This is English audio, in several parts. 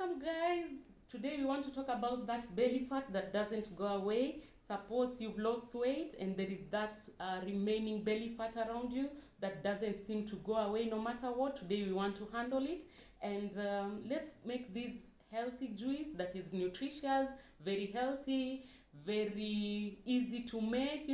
Welcome guys. Today we want to talk about that belly fat that doesn't go away. Suppose you've lost weight and there is that remaining belly fat around you that doesn't seem to go away no matter what. Today we want to handle it, and let's make this healthy juice that is nutritious, very healthy, very easy to make,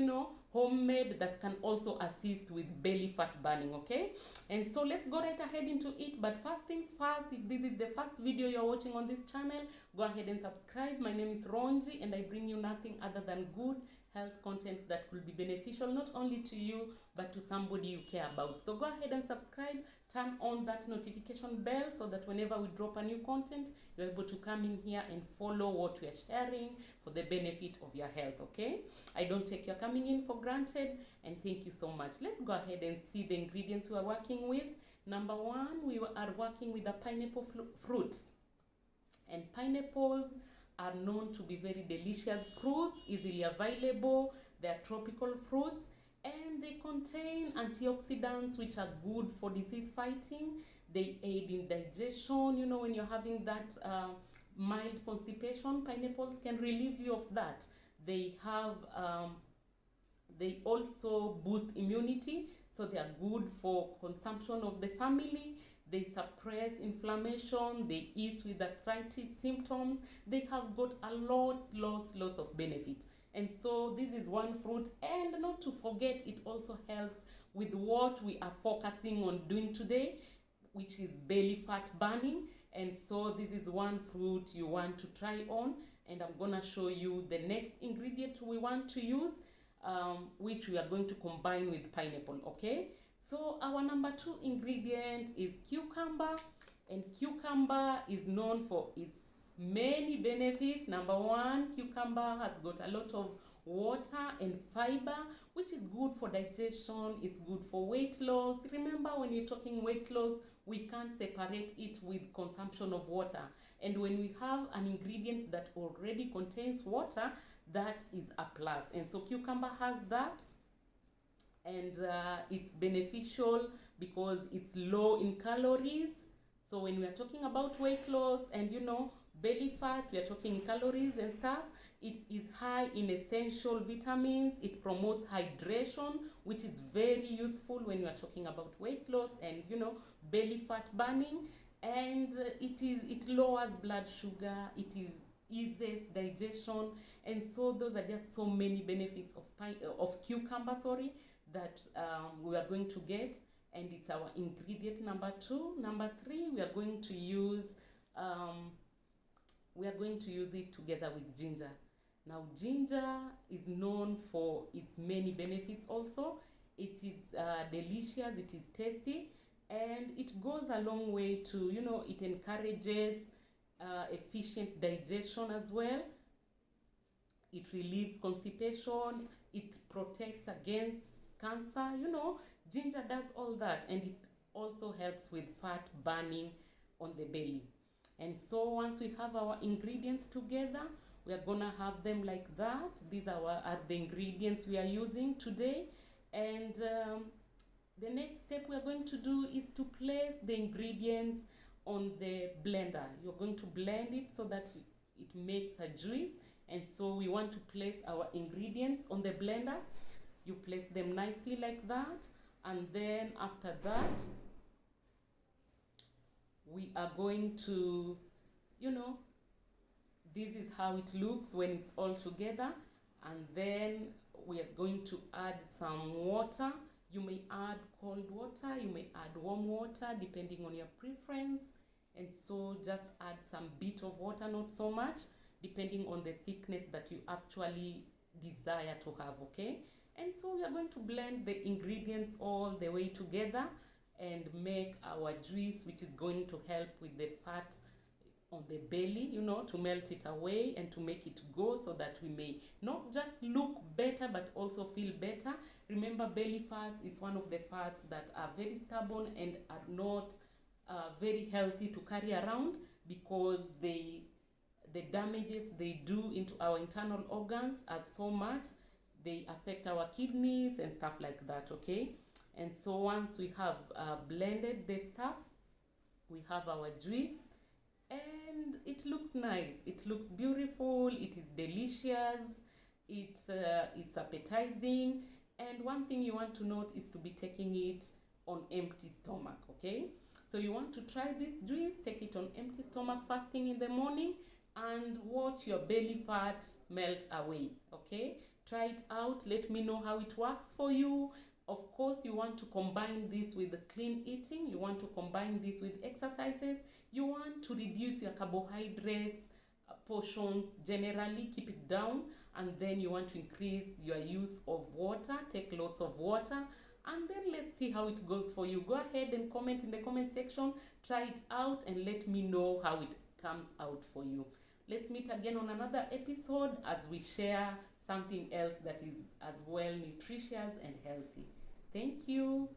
homemade, that can also assist with belly fat burning. Okay, and so let's go right ahead into it. But first things first, if this is the first video you're watching on this channel, go ahead and subscribe. My name is Ronji and I bring you nothing other than good health content that will be beneficial not only to you but to somebody you care about. So go ahead and subscribe, turn on that notification bell so that whenever we drop a new content, you're able to come in here and follow what we are sharing for the benefit of your health. Okay, I don't take your coming in for granted, and thank you so much. Let's go ahead and see the ingredients we are working with. Number one, we are working with a pineapple fruit, and pineapples are known to be very delicious fruits, easily available. They are tropical fruits and they contain antioxidants which are good for disease fighting. They aid in digestion. When you're having that mild constipation, pineapples can relieve you of that. They also boost immunity, so they are good for consumption of the family. They suppress inflammation, they ease with arthritis symptoms. They have got a lots of benefits. And so this is one fruit, and not to forget, it also helps with what we are focusing on doing today, which is belly fat burning. And so this is one fruit you want to try on, and I'm gonna show you the next ingredient we want to use, which we are going to combine with pineapple. Okay, so our number 2 ingredient is cucumber, and cucumber is known for its many benefits. Number 1, cucumber has got a lot of water and fiber, which is good for digestion. It's good for weight loss. Remember, when you're talking weight loss, we can't separate it with consumption of water. And when we have an ingredient that already contains water, that is a plus. And so cucumber has that, and it's beneficial because it's low in calories. So when we are talking about weight loss and belly fat, we are talking calories and stuff. It is high in essential vitamins. It promotes hydration, which is very useful when you are talking about weight loss and belly fat burning. And it lowers blood sugar. It eases digestion. And so those are just so many benefits of cucumber, that we are going to get, and it's our ingredient number 2. Number 3, we are going to use it together with ginger. Now, ginger is known for its many benefits also. It is delicious, it is tasty, and it goes a long way to, it encourages efficient digestion as well. It relieves constipation, it protects against cancer. Ginger does all that, and it also helps with fat burning on the belly. And so once we have our ingredients together, we are gonna have them like that. These are the ingredients we are using today. And the next step we are going to do is to place the ingredients on the blender. You're going to blend it so that it makes a juice. And so we want to place our ingredients on the blender. You place them nicely like that, and then after that we are going to, this is how it looks when it's all together. And then we are going to add some water. You may add cold water, you may add warm water, depending on your preference. And so just add some bit of water, not so much, depending on the thickness that you actually desire to have. Okay, and so we are going to blend the ingredients all the way together and make our juice, which is going to help with the fat on the belly, to melt it away and to make it go, so that we may not just look better but also feel better. Remember, belly fat is one of the fats that are very stubborn and are not very healthy to carry around, because the damages they do into our internal organs are so much. They affect our kidneys and stuff like that. Okay, and so once we have blended the stuff, we have our juice, and it looks nice, it looks beautiful, it is delicious, it's appetizing. And one thing you want to note is to be taking it on empty stomach. Okay, so you want to try this juice, take it on empty stomach first thing in the morning, and watch your belly fat melt away. Okay, try it out, let me know how it works for you. Of course, you want to combine this with clean eating, you want to combine this with exercises, you want to reduce your carbohydrates portions, generally keep it down, and then you want to increase your use of water, take lots of water, and then let's see how it goes for you. Go ahead and comment in the comment section, try it out, and let me know how it comes out for you. Let's meet again on another episode as we share something else that is as well nutritious and healthy. Thank you.